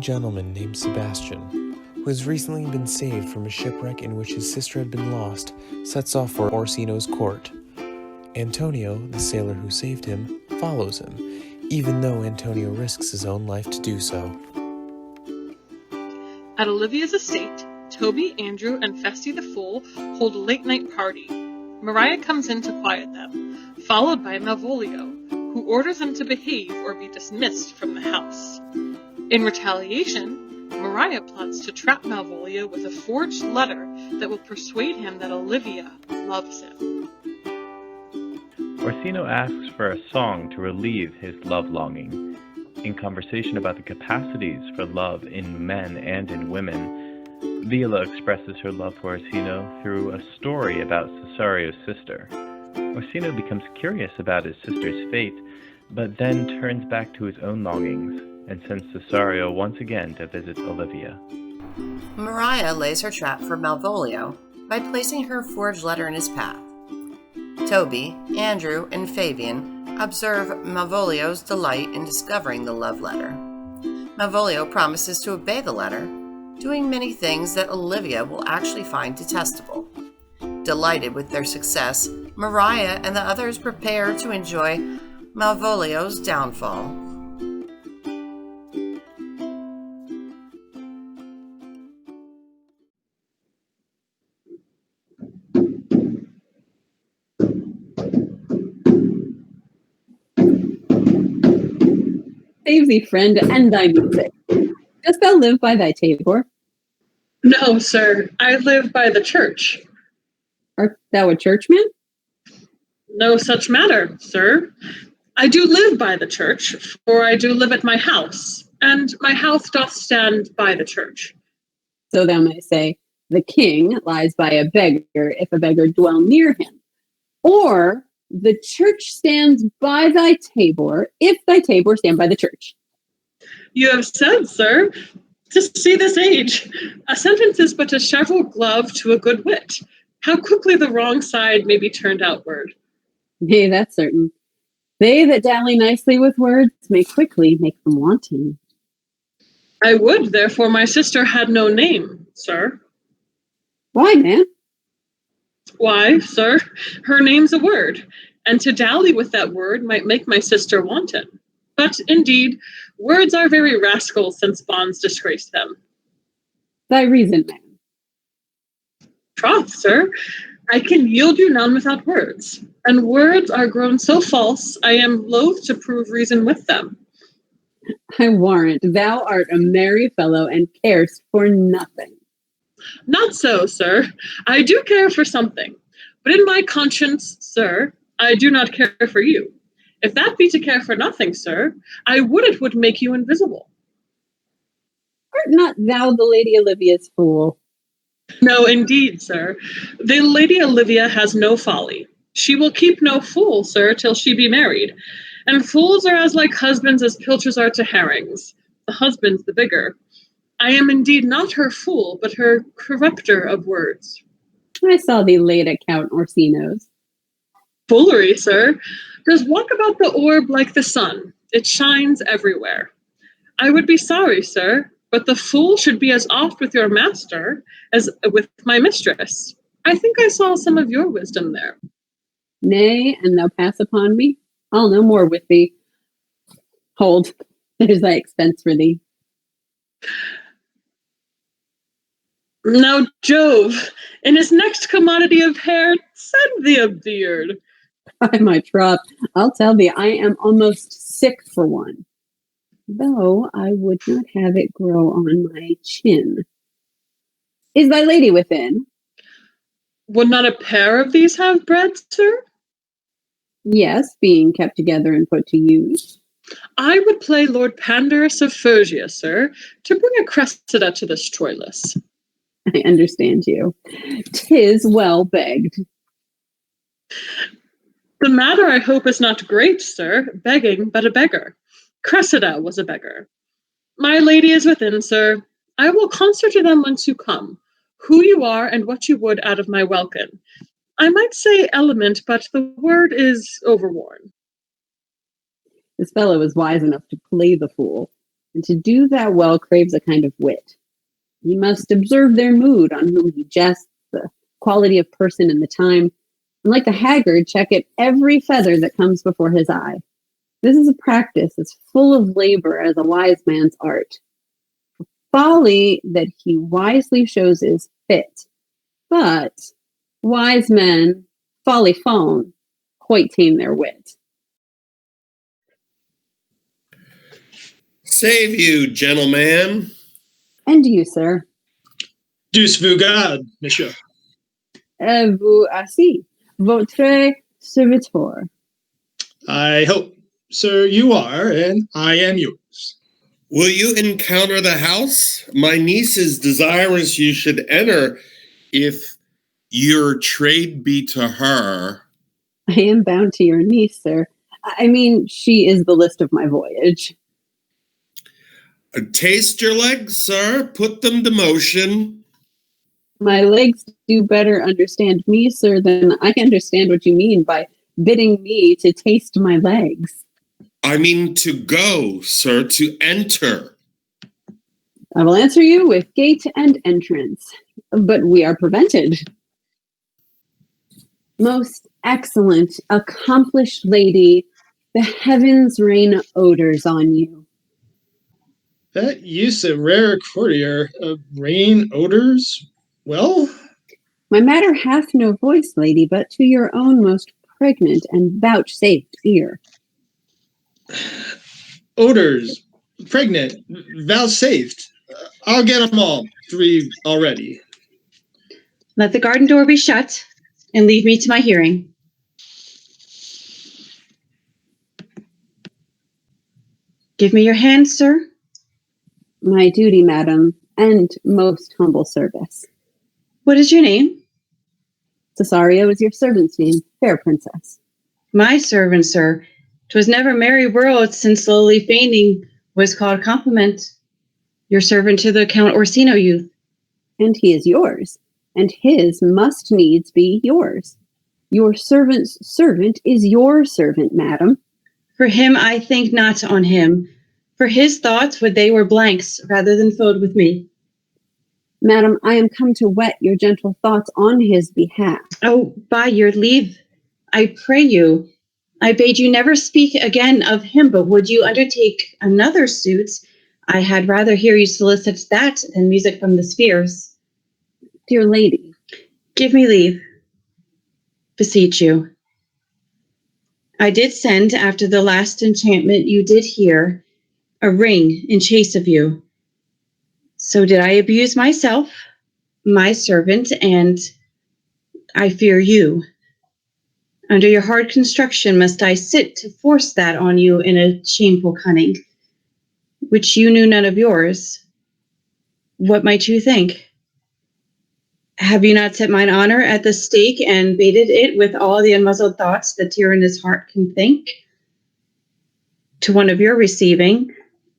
gentleman named Sebastian, who has recently been saved from a shipwreck in which his sister had been lost, sets off for Orsino's court. Antonio, the sailor who saved him, follows him, even though Antonio risks his own life to do so. At Olivia's estate, Toby, Andrew, and Festy the Fool hold a late-night party. Maria comes in to quiet them, followed by Malvolio, who orders them to behave or be dismissed from the house. In retaliation, Maria plots to trap Malvolio with a forged letter that will persuade him that Olivia loves him. Orsino asks for a song to relieve his love longing. In conversation about the capacities for love in men and in women, Viola expresses her love for Orsino through a story about Cesario's sister. Orsino becomes curious about his sister's fate, but then turns back to his own longings and sends Cesario once again to visit Olivia. Maria lays her trap for Malvolio by placing her forged letter in his path. Toby, Andrew, and Fabian observe Malvolio's delight in discovering the love letter. Malvolio promises to obey the letter, doing many things that Olivia will actually find detestable. Delighted with their success, Maria and the others prepare to enjoy Malvolio's downfall. Save thee, friend, and thy music. Dost thou live by thy tabor? No, sir, I live by the church. Art thou a churchman? No such matter, sir. I do live by the church, for I do live at my house, and my house doth stand by the church. So thou mayst say, the king lies by a beggar if a beggar dwell near him. Or, the church stands by thy tabor if thy tabor stand by the church. You have said, sir, to see this age, a sentence is but a sharp glove to a good wit. How quickly the wrong side may be turned outward. Nay, that's certain. They that dally nicely with words may quickly make them wanton. I would, therefore, my sister had no name, sir. Why, man? Why, sir, her name's a word, and to dally with that word might make my sister wanton. But, indeed, words are very rascals since bonds disgrace them. Thy reason, man. Troth, sir, I can yield you none without words, and words are grown so false, I am loath to prove reason with them. I warrant thou art a merry fellow and carest for nothing. Not so, sir. I do care for something, but in my conscience, sir, I do not care for you. If that be to care for nothing, sir, I would it would make you invisible. Art not thou the Lady Olivia's fool? No, indeed, sir. The Lady Olivia has no folly. She will keep no fool, sir, till she be married. And fools are as like husbands as pilchards are to herrings. The husband's the bigger. I am indeed not her fool, but her corrupter of words. I saw thee late at Count Orsino's. Foolery, sir. Does walk about the orb like the sun. It shines everywhere. I would be sorry, sir, but the fool should be as oft with your master as with my mistress. I think I saw some of your wisdom there. Nay, and thou pass upon me? I'll no more with thee. Hold, there's thy expense for thee. Now, Jove, in his next commodity of hair, send thee a beard. By my troth, I'll tell thee, I am almost sick for one, though I would not have it grow on my chin. Is thy lady within? Would not a pair of these have bread, sir? Yes, being kept together and put to use. I would play Lord Pandarus of Phrygia, sir, to bring a Cressida to this Troilus. I understand you. 'Tis well begged. The matter, I hope, is not great, sir, begging but a beggar. Cressida was a beggar. My lady is within, sir. I will concert to them whence you come, who you are, and what you would out of my welkin. I might say element, but the word is overworn. This fellow is wise enough to play the fool. and to do that well craves a kind of wit. He must observe their mood, on whom he jests, the quality of person and the time, and like the haggard, check at every feather that comes before his eye. This is a practice as full of labor as a wise man's art. Folly that he wisely shows is fit, but wise men, folly phone, quite tame their wit. Save you, gentleman. And you, sir. Deuce vous garde, monsieur. Vous assis, votre serviteur. I hope, sir, you are, and I am yours. Will you encounter the house? My niece is desirous you should enter, if your trade be to her. I am bound to your niece, sir. I mean, she is the list of my voyage. Taste your legs, sir. Put them to motion. My legs do better understand me, sir, than I understand what you mean by bidding me to taste my legs. I mean to go, sir, to enter. I will answer you with gate and entrance, but we are prevented. Most excellent, accomplished lady, the heavens rain odors on you. That use of rare courtier of rain odors, well? My matter hath no voice, lady, but to your own most pregnant and vouchsafed ear. Odors, pregnant, vouchsafed. I'll get them all, 3 already. Let the garden door be shut, and leave me to my hearing. Give me your hand, sir. My duty, madam, and most humble service. What is your name? Cesario is your servant's name, fair princess. My servant, sir. 'Twas never merry world since lowly feigning was called compliment. Your servant to the Count Orsino youth. And he is yours, and his must needs be yours. Your servant's servant is your servant, madam. For him I think not on him. For his thoughts would they were blanks rather than filled with me. Madam, I am come to whet your gentle thoughts on his behalf. Oh, by your leave, I pray you. I bade you never speak again of him, but would you undertake another suit? I had rather hear you solicit that than music from the spheres. Dear lady. Give me leave. Beseech you. I did send, after the last enchantment you did hear, a ring in chase of you. So did I abuse myself, my servant, and I fear you. Under your hard construction must I sit to force that on you in a shameful cunning, which you knew none of yours. What might you think? Have you not set mine honor at the stake and baited it with all the unmuzzled thoughts the tyrannous heart can think? To one of your receiving,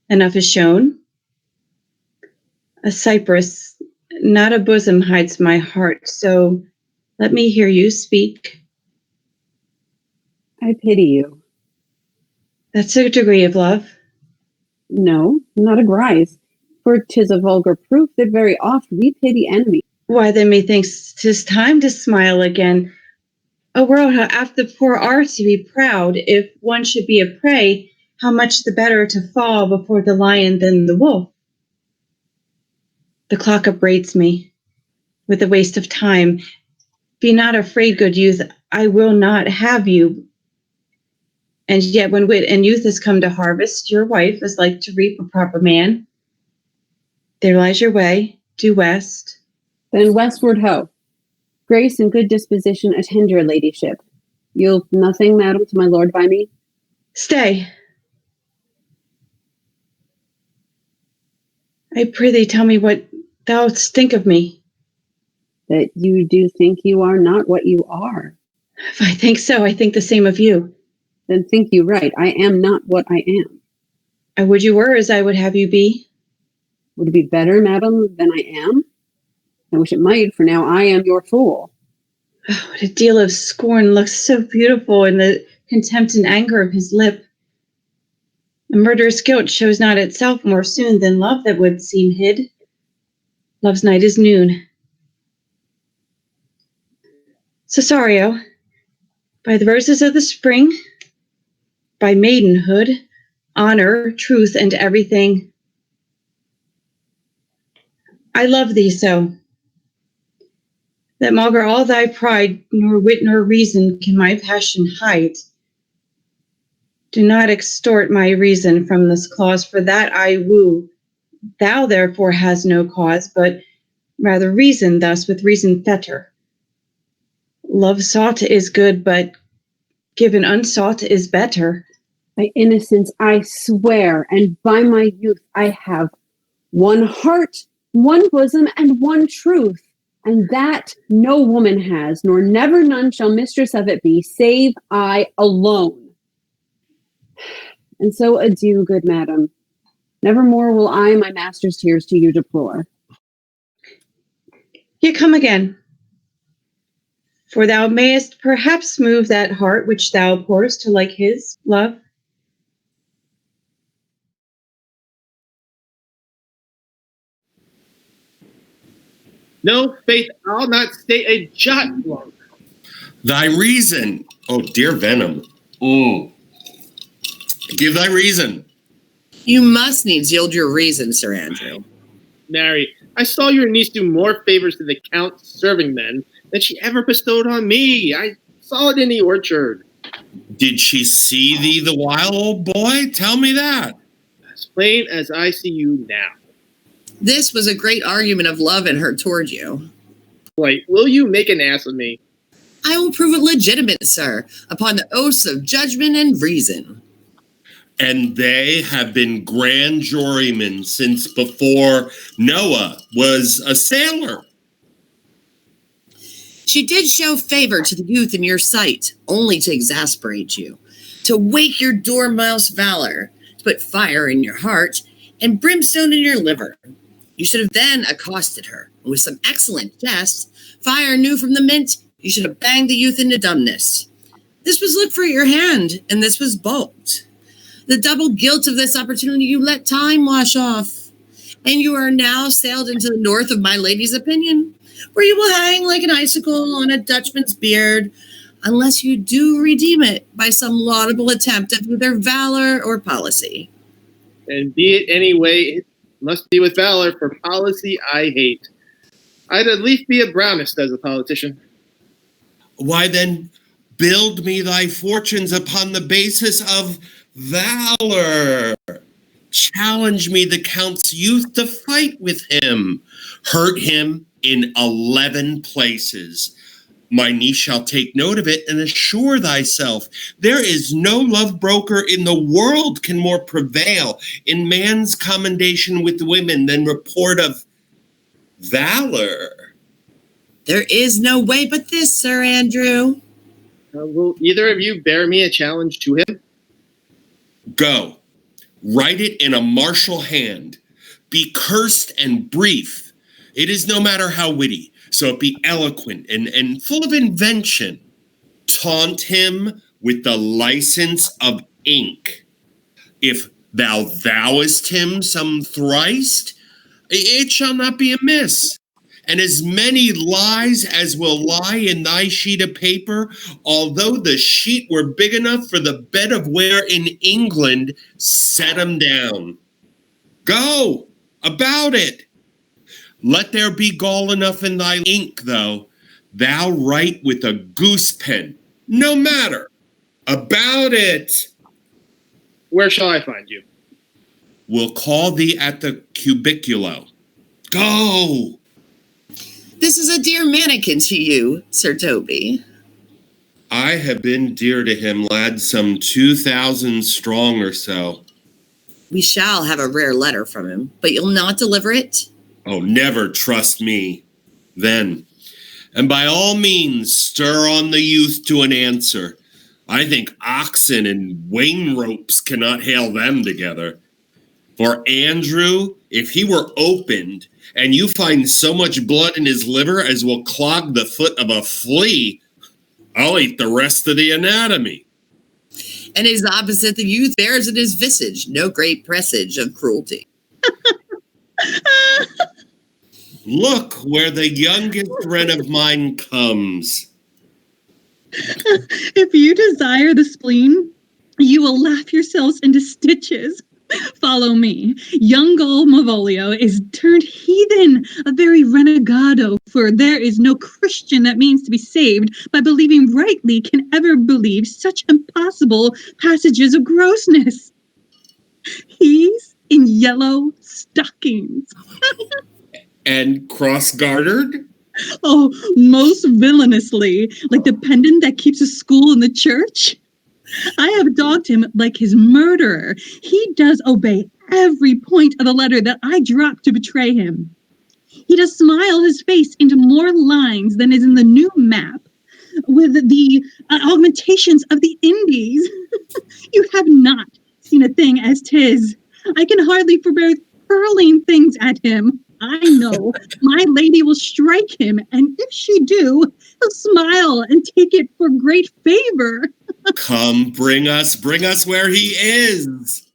enough is shown. A cypress, not a bosom hides my heart, so let me hear you speak. I pity you. That's a degree of love. No, not a grise, for 'tis a vulgar proof that very oft we pity enemies. Why, then methinks 'tis time to smile again. O world, how apt the poor are to be proud. If one should be a prey, how much the better to fall before the lion than the wolf. The clock upbraids me with the waste of time. Be not afraid, good youth, I will not have you. And yet when wit and youth has come to harvest, your wife is like to reap a proper man. There lies your way, due west. Then westward ho. Grace and good disposition attend your ladyship. You'll nothing, madam, to my lord by me? Stay. I prithee tell me what thou think of me. That you do think you are not what you are. If I think so, I think the same of you. Then think you right. I am not what I am. I would you were as I would have you be. Would it be better, madam, than I am? I wish it might, for now I am your fool. Oh, what a deal of scorn looks so beautiful in the contempt and anger of his lip. A murderous guilt shows not itself more soon than love that would seem hid. Love's night is noon. Cesario, by the roses of the spring, by maidenhood, honor, truth, and everything, I love thee so, that maugre all thy pride, nor wit nor reason can my passion hide. Do not extort my reason from this clause, for that I woo. Thou therefore hast no cause, but rather reason thus with reason fetter. Love sought is good, but given unsought is better. By innocence I swear, and by my youth I have one heart, one bosom, and one truth, and that no woman has, nor never none shall mistress of it be, save I alone. And so adieu, good madam. Nevermore will I my master's tears to you deplore. Yet come again, for thou mayest perhaps move that heart which thou pourest to like his love. No, faith, I'll not stay a jot longer. Thy reason, oh dear Venom. Give thy reason. You must needs yield your reason, Sir Andrew. Mary, I saw your niece do more favors to the Count's serving men than she ever bestowed on me. I saw it in the orchard. Did she see thee the while, old boy? Tell me that. As plain as I see you now. This was a great argument of love in her toward you. Wait, will you make an ass of me? I will prove it legitimate, sir, upon the oaths of judgment and reason. And they have been grand jurymen since before Noah was a sailor. She did show favor to the youth in your sight, only to exasperate you, to wake your dormouse valor, to put fire in your heart and brimstone in your liver. You should have then accosted her, and with some excellent jest, fire new from the mint, you should have banged the youth into dumbness. This was looked for your hand, and this was balked. The double guilt of this opportunity you let time wash off, and you are now sailed into the north of my lady's opinion, where you will hang like an icicle on a Dutchman's beard, unless you do redeem it by some laudable attempt at either valor or policy. And be it any way, it must be with valor, for policy I hate. I'd at least be a brownist as a politician. Why then, build me thy fortunes upon the basis of valor. Challenge me the Count's youth to fight with him. Hurt him in 11 places. My niece shall take note of it, and assure thyself, there is no love broker in the world can more prevail in man's commendation with women than report of valor. There is no way but this, Sir Andrew. Will either of you bear me a challenge to him? Go. Write it in a martial hand. Be cursed and brief. It is no matter how witty, so it be eloquent and full of invention. Taunt him with the license of ink. If thou thouest him some thrice, it shall not be amiss. And as many lies as will lie in thy sheet of paper, although the sheet were big enough for the bed of ware in England, set 'em down. Go, about it. Let there be gall enough in thy ink, though. Thou write with a goose pen. No matter. About it. Where shall I find you? We'll call thee at the cubiculo. Go. This is a dear mannequin to you, Sir Toby. I have been dear to him, lad, some 2,000 strong or so. We shall have a rare letter from him, but you'll not deliver it? Oh, never trust me. Then, and by all means, stir on the youth to an answer. I think oxen and wain ropes cannot hail them together. For Andrew, if he were opened, and you find so much blood in his liver as will clog the foot of a flea, I'll eat the rest of the anatomy. and his opposite the youth bears in his visage no great presage of cruelty. Look where the youngest wren of mine comes. If you desire the spleen, you will laugh yourselves into stitches. Follow me. Young Gull Malvolio is turned heathen, a very renegado, for there is no Christian that means to be saved by believing rightly can ever believe such impossible passages of grossness. He's in yellow stockings. And cross-gartered? Oh, most villainously, like the pendant that keeps a school in the church. I have dogged him like his murderer. He does obey every point of the letter that I drop to betray him. He does smile his face into more lines than is in the new map with the augmentations of the Indies. You have not seen a thing as 'tis. I can hardly forbear hurling things at him. I know my lady will strike him, and if she do, he'll smile and take it for great favor. Come, bring us where he is.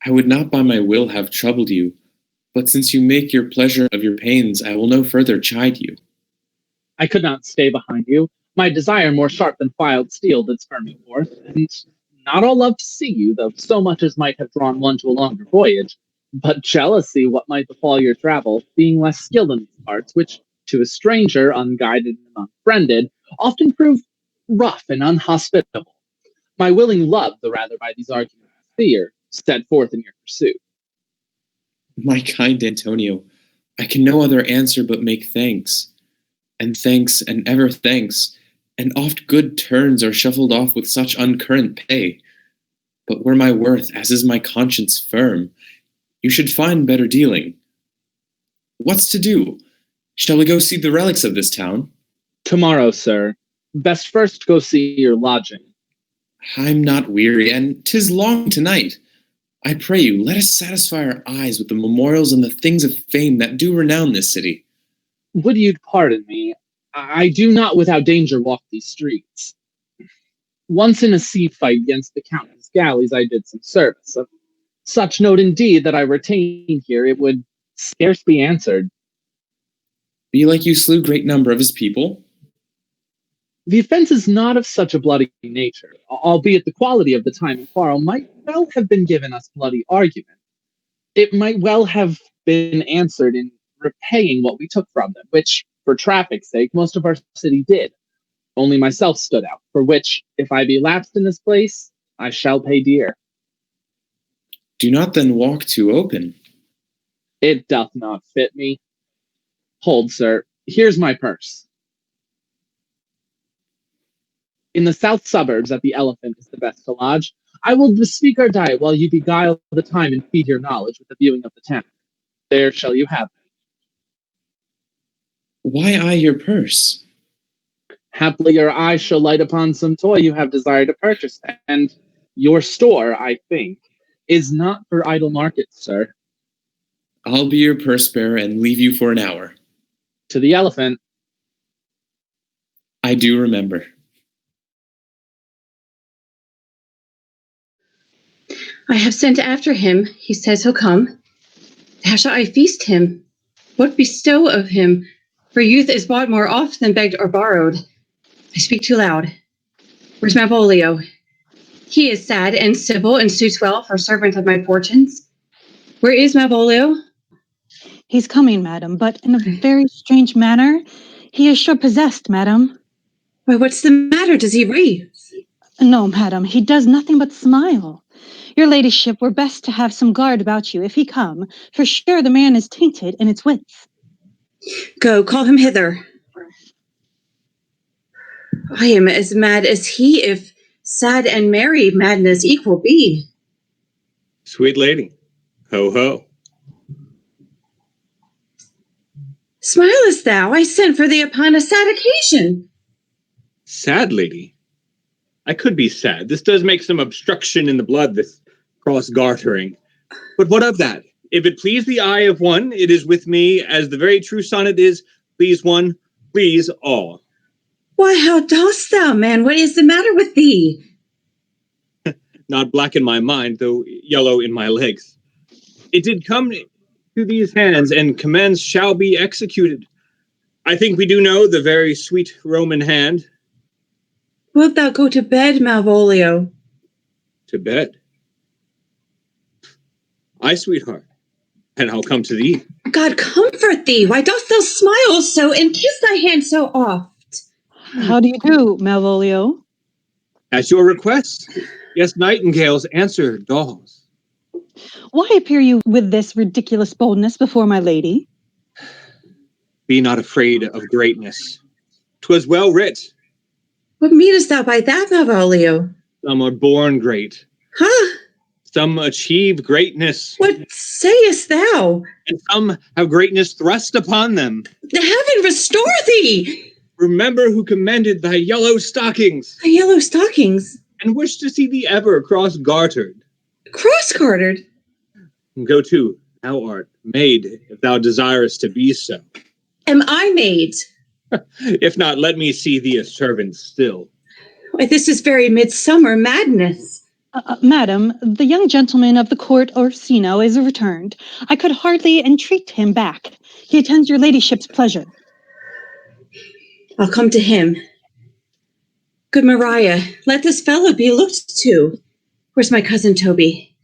I would not by my will have troubled you, but since you make your pleasure of your pains, I will no further chide you. I could not stay behind you. My desire more sharp than filed steel did spur me forth, and not all love to see you, though so much as might have drawn one to a longer voyage, but jealousy what might befall your travel, being less skilled in these parts, which to a stranger, unguided and unfriended, often prove rough and unhospitable. My willing love, the rather by these arguments of fear, set forth in your pursuit. My kind Antonio, I can no other answer but make thanks, and ever thanks, and oft good turns are shuffled off with such uncurrent pay. But were my worth, as is my conscience, firm, you should find better dealing. What's to do? Shall we go see the relics of this town? Tomorrow, sir. Best first go see your lodging. I'm not weary, and 'tis long tonight. I pray you, let us satisfy our eyes with the memorials and the things of fame that do renown this city. Would you'd pardon me, I do not without danger walk these streets. Once in a sea fight against the Count's galleys I did some service, of such note indeed that I retain here it would scarce be answered. Belike you slew great number of his people? The offense is not of such a bloody nature, albeit the quality of the time and quarrel might well have been given us bloody argument. It might well have been answered in repaying what we took from them, which, for traffic's sake, most of our city did. Only myself stood out, for which, if I be lapsed in this place, I shall pay dear. Do not then walk too open. It doth not fit me. Hold, sir, here's my purse. In the south suburbs at the Elephant is the best to lodge. I will bespeak our diet while you beguile the time and feed your knowledge with the viewing of the town. There shall you have it. Why I your purse? Haply your eye shall light upon some toy you have desired to purchase, and your store, I think, is not for idle market, sir. I'll be your purse bearer and leave you for an hour. To the Elephant. I do remember. I have sent after him. He says he'll come. How shall I feast him? What bestow of him? For youth is bought more oft than begged or borrowed. I speak too loud. Where's Malvolio? He is sad and civil and suits well for servant of my fortunes. Where is Malvolio? He's coming, madam, but in a very strange manner. He is sure possessed, madam. Why, what's the matter? Does he rave? No, madam, he does nothing but smile. Your ladyship were best to have some guard about you if he come, for sure the man is tainted in its wits. Go, call him hither. I am as mad as he, if sad and merry madness equal be. Sweet lady, ho ho. Smilest thou? I sent for thee upon a sad occasion. Sad lady? I could be sad. This does make some obstruction in the blood, this cross-gartering. But what of that? If it please the eye of one, it is with me, as the very true sonnet is, please one, please all. Why, how dost thou, man? What is the matter with thee? Not black in my mind, though yellow in my legs. It did come to these hands, and commands shall be executed. I think we do know the very sweet Roman hand. Wilt thou go to bed, Malvolio? To bed? Aye, sweetheart, and I'll come to thee. God comfort thee. Why dost thou smile so and kiss thy hand so oft? How do you do, Malvolio? At your request. Yes, nightingales answer daws. Why appear you with this ridiculous boldness before my lady? Be not afraid of greatness. 'Twas well writ. What meanest thou by that, Malvolio? Some are born great. Huh? Some achieve greatness. What sayest thou? And some have greatness thrust upon them. The heaven restore thee! Remember who commended thy yellow stockings. Thy yellow stockings? And wish to see thee ever cross-gartered. Cross-gartered? Go to, thou art made, if thou desirest to be so. Am I made? If not, let me see thee a servant still. Why, this is very midsummer madness. Madam, the young gentleman of the court Orsino is returned. I could hardly entreat him back. He attends your ladyship's pleasure. I'll come to him. Good Maria, let this fellow be looked to. Where's my cousin Toby?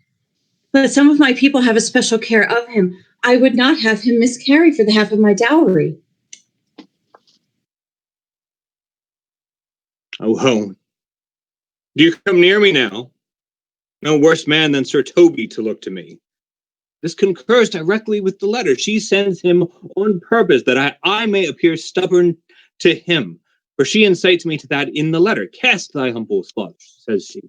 Let some of my people have a special care of him. I would not have him miscarry for the half of my dowry. Oh, home. Do you come near me now? No worse man than Sir Toby to look to me. This concurs directly with the letter. She sends him on purpose that I may appear stubborn to him. For she incites me to that in the letter. Cast thy humble thoughts, says she.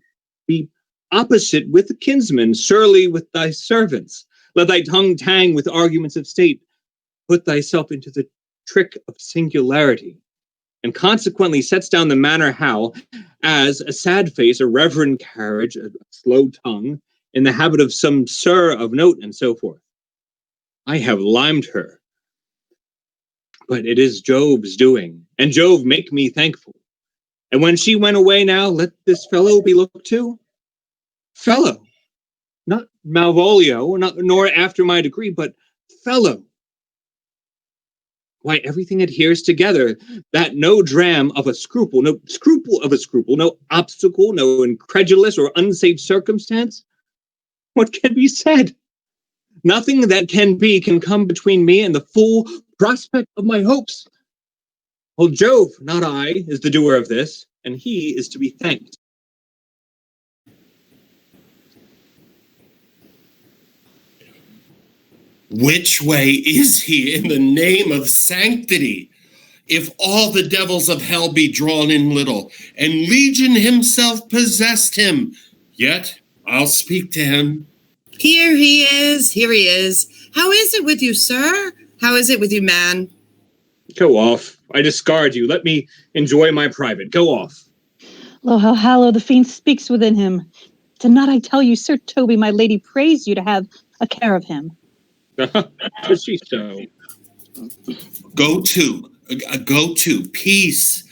Be opposite with the kinsman, surly with thy servants. Let thy tongue tang with arguments of state. Put thyself into the trick of singularity. And consequently sets down the manner how, as a sad face, a reverend carriage, a slow tongue, in the habit of some sir of note, and so forth. I have limed her. But it is Jove's doing, and Jove make me thankful. And when she went away now, let this fellow be looked to. Fellow. Not Malvolio, nor after my degree, but fellow. Why, everything adheres together, that no dram of a scruple, no scruple of a scruple, no obstacle, no incredulous or unsafe circumstance. What can be said? Nothing that can be can come between me and the full prospect of my hopes. Well, Jove, not I, is the doer of this, and he is to be thanked. Which way is he in the name of sanctity? If all the devils of hell be drawn in little, and Legion himself possessed him, yet I'll speak to him. Here he is, here he is. How is it with you, sir? How is it with you, man? Go off. I discard you. Let me enjoy my private. Go off. Lo, how hallow the fiend speaks within him. Did not I tell you, Sir Toby, my lady praised you to have a care of him? Is she so? Go to, peace.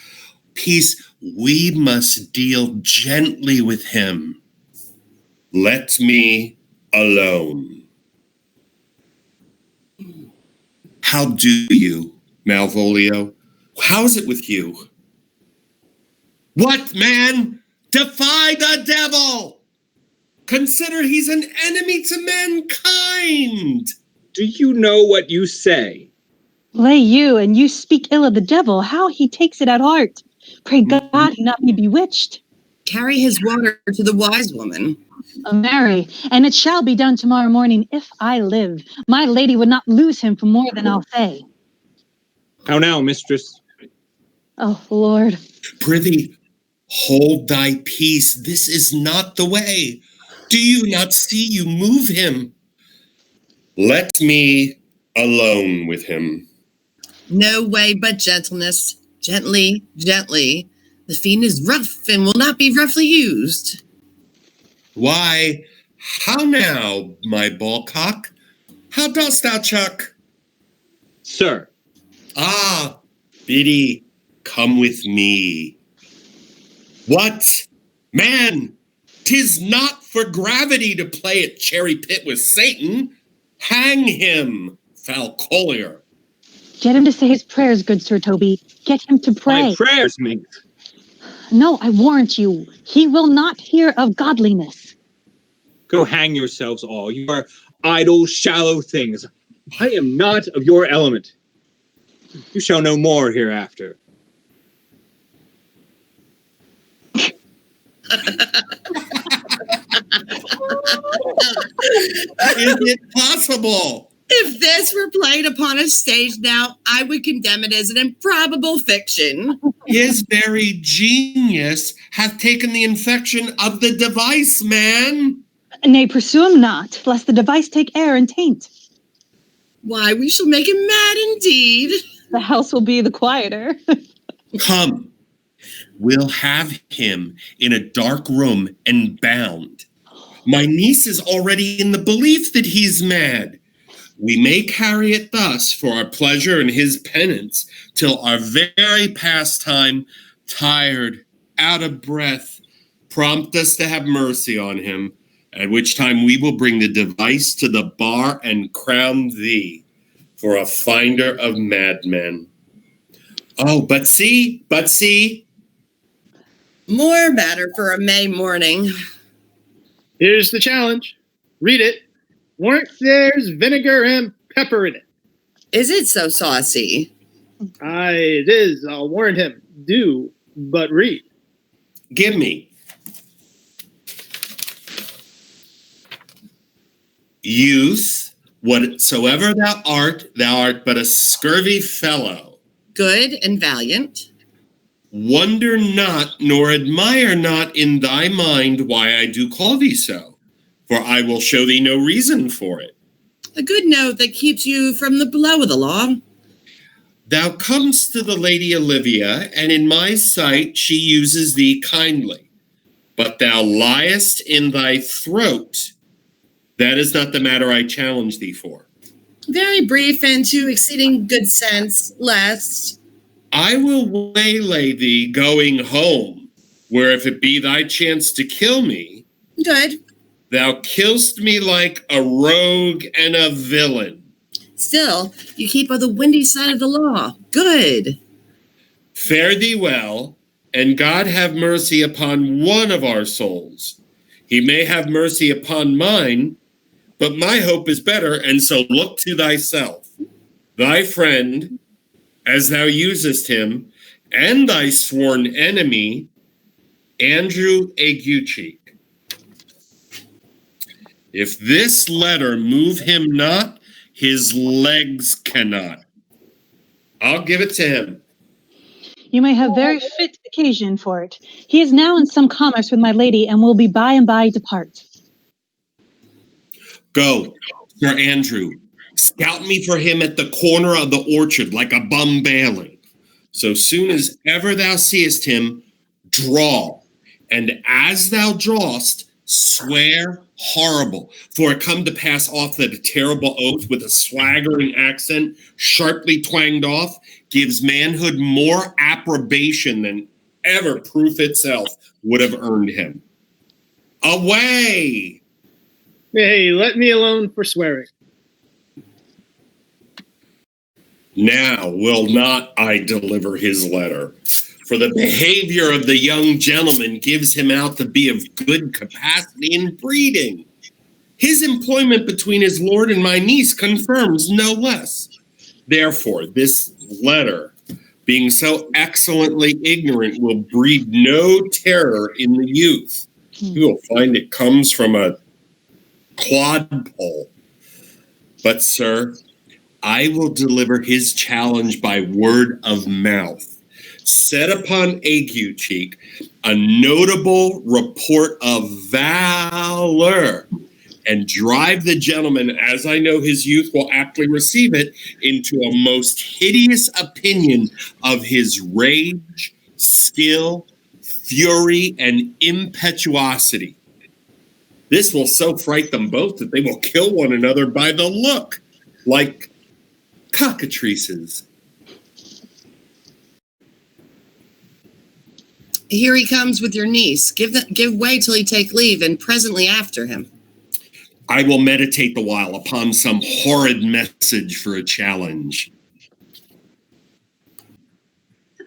Peace, we must deal gently with him. Let me alone. How do you, Malvolio? How is it with you? What, man? Defy the devil! Consider he's an enemy to mankind! Do you know what you say? Lay you, and you speak ill of the devil. How he takes it at heart. Pray God he not be bewitched. Carry his water to the wise woman. Marry, and it shall be done tomorrow morning if I live. My lady would not lose him for more than I'll say. How now, mistress? Oh, Lord. Prithee, hold thy peace. This is not the way. Do you not see you move him? Let me alone with him. No way but gentleness. Gently, gently. The fiend is rough and will not be roughly used. Why, how now, my ballcock? How dost thou, Chuck? Sir. Ah, Biddy, come with me. What? Man, 'tis not for gravity to play at cherry pit with Satan. Hang him, foul collier. Get him to say his prayers, good Sir Toby. Get him to pray. My prayers, mate. No, I warrant you, he will not hear of godliness. Go hang yourselves all. You are idle, shallow things. I am not of your element. You shall know more hereafter. Is it possible? If this were played upon a stage now, I would condemn it as an improbable fiction. His very genius hath taken the infection of the device, man. Nay, pursue him not, lest the device take air and taint. Why, we shall make him mad indeed. The house will be the quieter. Come, we'll have him in a dark room and bound. My niece is already in the belief that he's mad. We may carry it thus for our pleasure and his penance, till our very pastime, tired, out of breath, prompt us to have mercy on him, at which time we will bring the device to the bar and crown thee for a finder of madmen. Oh, but see. More matter for a May morning. Here's the challenge. Read it. Warrant there's vinegar and pepper in it. Is it so saucy? Aye, it is. I'll warrant him. Do, but read. Give me. Youth, whatsoever thou art but a scurvy fellow. Good and valiant. Wonder not, nor admire not in thy mind why I do call thee so, for I will show thee no reason for it. A good note that keeps you from the blow of the law. Thou comest to the lady Olivia, and in my sight she uses thee kindly. But thou liest in thy throat. That is not the matter I challenge thee for. Very brief and to exceeding good sense, lest I will waylay thee going home, where if it be thy chance to kill me, good. Thou kill'st me like a rogue and a villain. Still, you keep on the windy side of the law. Good. Fare thee well, and God have mercy upon one of our souls. He may have mercy upon mine, but my hope is better, and so look to thyself. Thy friend, as thou usest him, and thy sworn enemy, Andrew Aguecheek. If this letter move him not, his legs cannot. I'll give it to him. You may have very fit occasion for it. He is now in some commerce with my lady, and will be by and by depart. Go, Sir Andrew. Scout me for him at the corner of the orchard like a bum bailing. So soon as ever thou seest him, draw. And as thou drawest, swear horrible. For it come to pass off that a terrible oath with a swaggering accent, sharply twanged off, gives manhood more approbation than ever proof itself would have earned him. Away! Hey, let me alone for swearing. Now will not I deliver his letter, for the behavior of the young gentleman gives him out to be of good capacity in breeding. His employment between his lord and my niece confirms no less. Therefore, this letter, being so excellently ignorant, will breed no terror in the youth. You will find it comes from a clodpole. But, sir, I will deliver his challenge by word of mouth. Set upon Aguecheek a notable report of valor, and drive the gentleman, as I know his youth will aptly receive it, into a most hideous opinion of his rage, skill, fury, and impetuosity. This will so fright them both that they will kill one another by the look, like cockatrices. Here he comes with your niece. Give way till he take leave, and presently after him. I will meditate the while upon some horrid message for a challenge.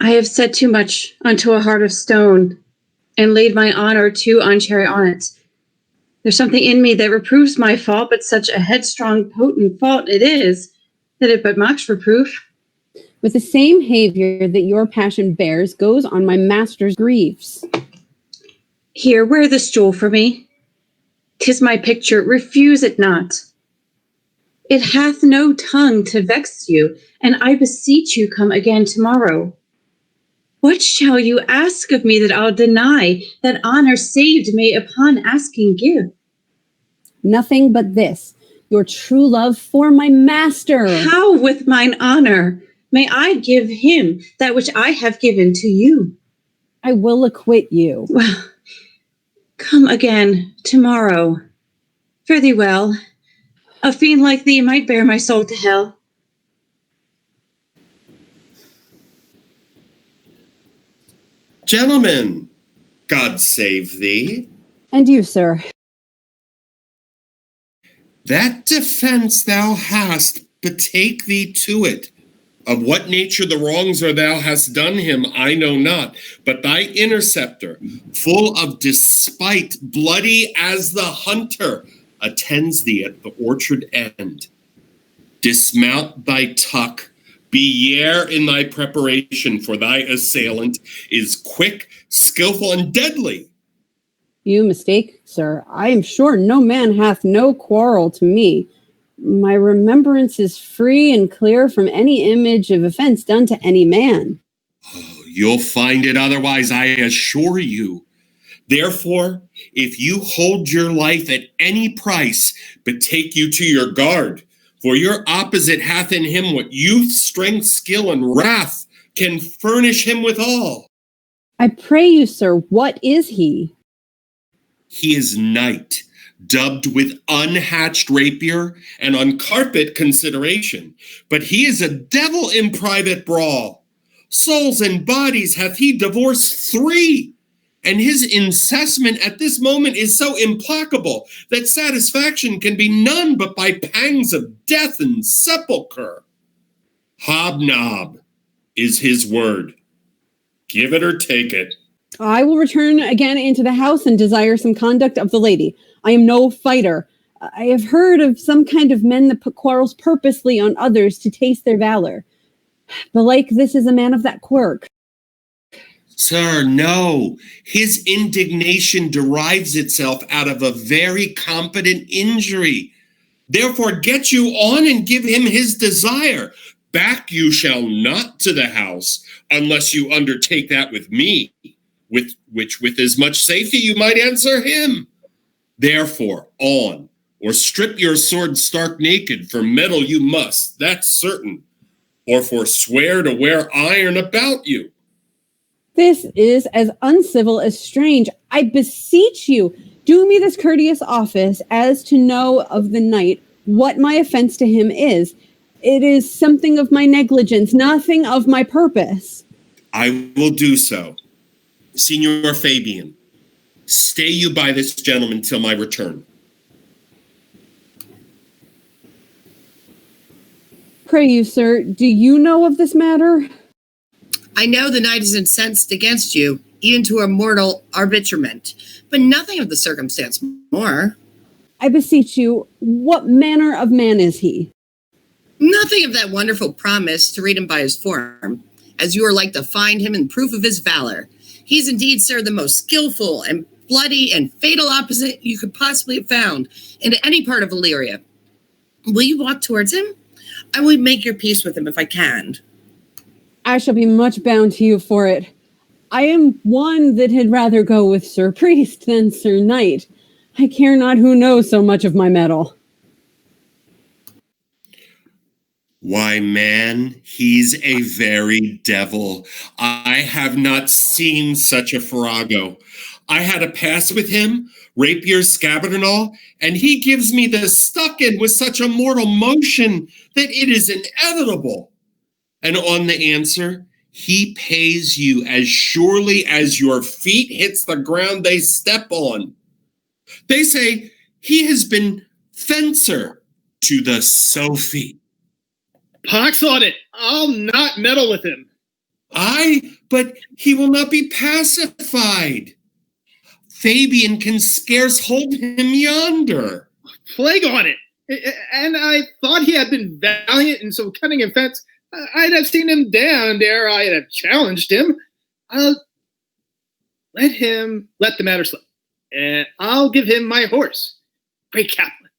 I have said too much unto a heart of stone, and laid my honor too unchary on it. There's something in me that reproves my fault, but such a headstrong, potent fault it is, that it but mocks reproof. With the same behavior that your passion bears goes on my master's griefs. Here, wear this jewel for me. 'Tis my picture, refuse it not. It hath no tongue to vex you, and I beseech you come again tomorrow. What shall you ask of me that I'll deny, that honor saved may upon asking give? Nothing but this, your true love for my master. How with mine honor may I give him that which I have given to you? I will acquit you. Well, come again tomorrow. Fare thee well. A fiend like thee might bear my soul to hell. Gentlemen, God save thee. And you, sir. That defense thou hast, betake thee to it. Of what nature the wrongs are thou hast done him, I know not. But thy interceptor, full of despite, bloody as the hunter, attends thee at the orchard end. Dismount thy tuck, be yare in thy preparation, for thy assailant is quick, skillful, and deadly. You mistake, sir. I am sure no man hath no quarrel to me. My remembrance is free and clear from any image of offense done to any man. You'll find it otherwise, I assure you. Therefore, if you hold your life at any price, betake you to your guard, for your opposite hath in him what youth, strength, skill, and wrath can furnish him withal. I pray you, sir, what is he? He is night, dubbed with unhatched rapier and on carpet consideration, but he is a devil in private brawl. Souls and bodies hath he divorced 3, and his incessant at this moment is so implacable that satisfaction can be none but by pangs of death and sepulchre. Hobnob is his word. Give it or take it. I will return again into the house and desire some conduct of the lady. I am no fighter. I have heard of some kind of men that put quarrels purposely on others to taste their valor. Belike this is a man of that quirk. Sir, no. His indignation derives itself out of a very competent injury. Therefore get you on and give him his desire. Back you shall not to the house, unless you undertake that with me, with as much safety you might answer him. Therefore, on, or strip your sword stark naked, for metal you must, that's certain, or forswear to wear iron about you. This is as uncivil as strange. I beseech you, do me this courteous office as to know of the knight what my offense to him is. It is something of my negligence, nothing of my purpose. I will do so. Signor Fabian, stay you by this gentleman till my return. Pray you, sir, do you know of this matter? I know the knight is incensed against you, even to a mortal arbitrament, but nothing of the circumstance more. I beseech you, what manner of man is he? Nothing of that wonderful promise to read him by his form, as you are like to find him in proof of his valor. He's indeed, sir, the most skillful and bloody and fatal opposite you could possibly have found in any part of Illyria. Will you walk towards him? I will make your peace with him if I can. I shall be much bound to you for it. I am one that had rather go with Sir Priest than Sir Knight. I care not who knows so much of my mettle. Why, man, he's a very devil. I have not seen such a farrago. I had a pass with him, rapier, scabbard, and all, and he gives me the stuck-in with such a mortal motion that it is inevitable. And on the answer, He pays you as surely as your feet hits the ground they step on. They say he has been fencer to the Sophie. Pox on it! I'll not meddle with him. But he will not be pacified. Fabian can scarce hold him yonder. Plague on it! And I thought he had been valiant and so cunning in fence. I'd have seen him down there. I'd have challenged him. Let the matter slip. And I'll give him my horse. Great Captain.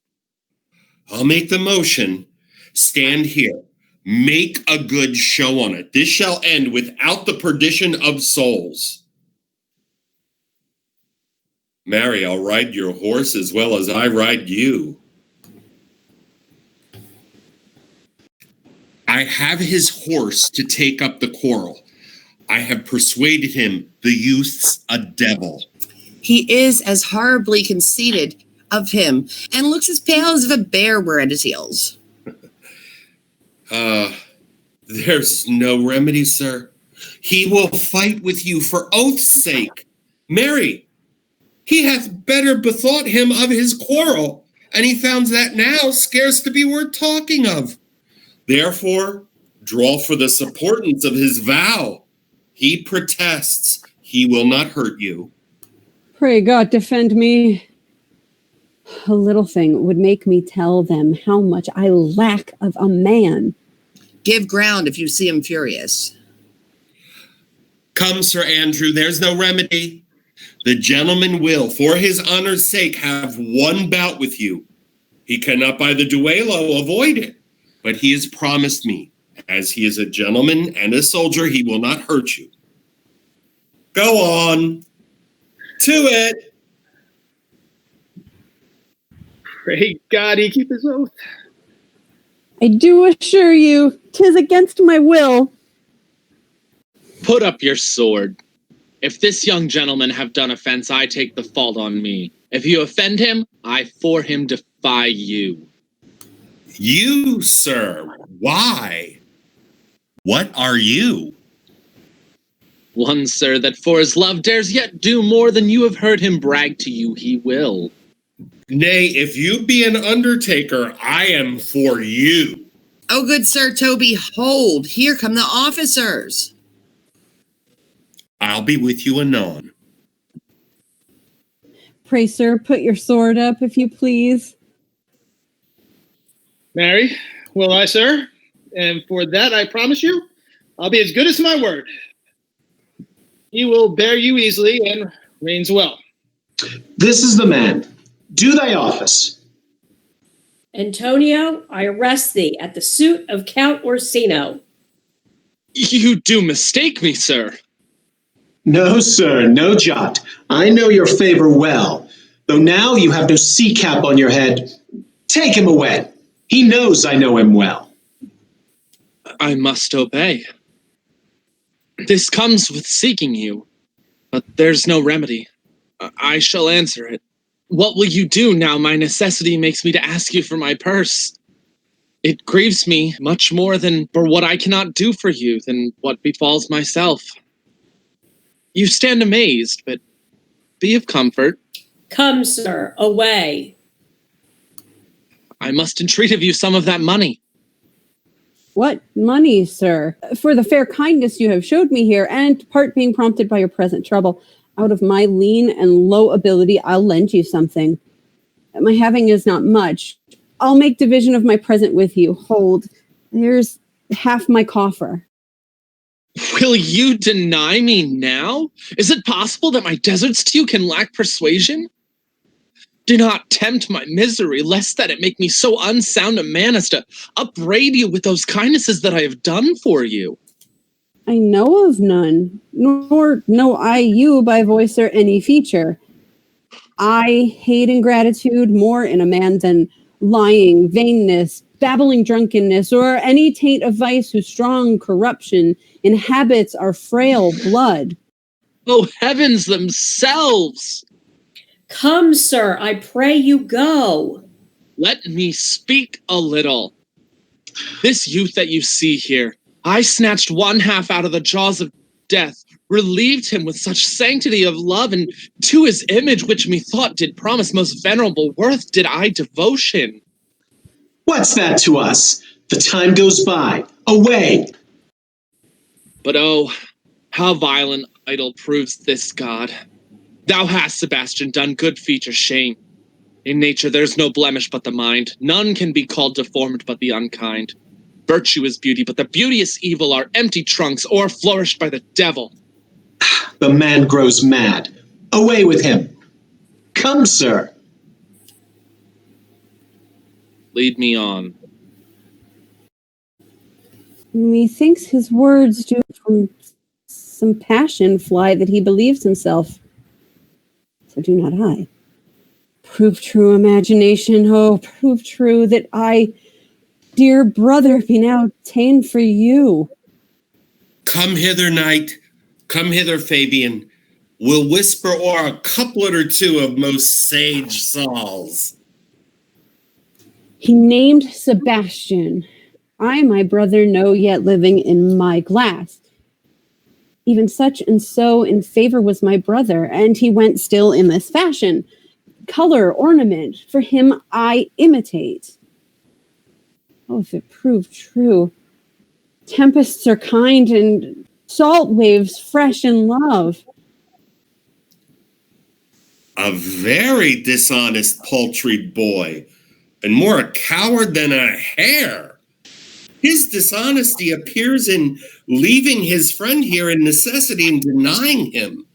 I'll make the motion. Stand here. Make a good show on it. This shall end without the perdition of souls. Marry, I'll ride your horse as well as I ride you. I have his horse to take up the quarrel. I have persuaded him the youth's a devil. He is as horribly conceited of him and looks as pale as if a bear were at his heels. There's no remedy, sir. He will fight with you for oath's sake. Marry, he hath better bethought him of his quarrel, and he found that now scarce to be worth talking of. Therefore, draw for the supportance of his vow. He protests he will not hurt you. Pray God defend me. A little thing would make me tell them how much I lack of a man. Give ground if you see him furious. Come, Sir Andrew, there's no remedy. The gentleman will, for his honor's sake, have one bout with you. He cannot by the duello avoid it, but he has promised me, as he is a gentleman and a soldier, he will not hurt you. Go on. To it. Pray God he keep his oath. I do assure you, 'tis against my will. Put up your sword. If this young gentleman have done offense, I take the fault on me. If you offend him, I for him defy you. You, sir, why? What are you? One, sir, that for his love dares yet do more than you have heard him brag to you he will. Nay, if you be an undertaker, I am for you. Oh, good Sir Toby, hold. Here come the officers. I'll be with you anon. Pray, sir, put your sword up, if you please. Marry, will I, sir? And for that I promise you, I'll be as good as my word. He will bear you easily and reigns well. This is the man. Do thy office. Antonio, I arrest thee at the suit of Count Orsino. You do mistake me, sir. No, sir, no jot. I know your favor well, though now you have no sea cap on your head. Take him away. He knows I know him well. I must obey. This comes with seeking you, but there's no remedy. I shall answer it. What will you do now my necessity makes me to ask you for my purse? It grieves me much more than for what I cannot do for you than what befalls myself. You stand amazed, but be of comfort. Come, sir, away. I must entreat of you some of that money. What money, sir? For the fair kindness you have showed me here, and part being prompted by your present trouble, out of my lean and low ability, I'll lend you something. My having is not much. I'll make division of my present with you. Hold, there's half my coffer. Will you deny me now? Is it possible that my deserts to you can lack persuasion? Do not tempt my misery, lest that it make me so unsound a man as to upbraid you with those kindnesses that I have done for you. I know of none, nor know I you by voice or any feature. I hate ingratitude more in a man than lying, vainness, babbling drunkenness, or any taint of vice whose strong corruption inhabits our frail blood. Oh, heavens themselves! Come, sir, I pray you go. Let me speak a little. This youth that you see here, I snatched one half out of the jaws of death, relieved him with such sanctity of love, and to his image, which methought did promise most venerable worth, did I devotion. What's that to us? The time goes by. Away! But oh, how vile an idol proves this god. Thou hast, Sebastian, done good feature shame. In nature there's no blemish but the mind. None can be called deformed but the unkind. Virtue is beauty, but the beauteous evil are empty trunks o'erflourished by the devil. The man grows mad. Away with him. Come, sir. Lead me on. Methinks his words do from some passion fly that he believes himself. So do not I. Prove true imagination, oh, prove true that I, dear brother, be now ta'en for you. Come hither, knight. Come hither, Fabian. We'll whisper o'er a couplet or two of most sage saws. He named Sebastian. I, my brother, know yet living in my glass. Even such and so in favor was my brother, and he went still in this fashion. Color, ornament, for him I imitate. Oh, if it prove true. Tempests are kind and salt waves fresh in love. A very dishonest, paltry boy, and more a coward than a hare. His dishonesty appears in leaving his friend here in necessity and denying him.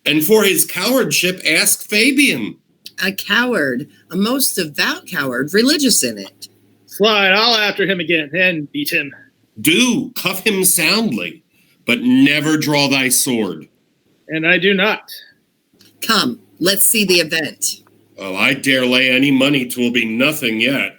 And for his cowardship, ask Fabian. A coward, a most devout coward, religious in it. Slide, I'll after him again and beat him. Do, cuff him soundly, but never draw thy sword. And I do not. Come, let's see the event. Oh, I dare lay any money 'twill be nothing yet.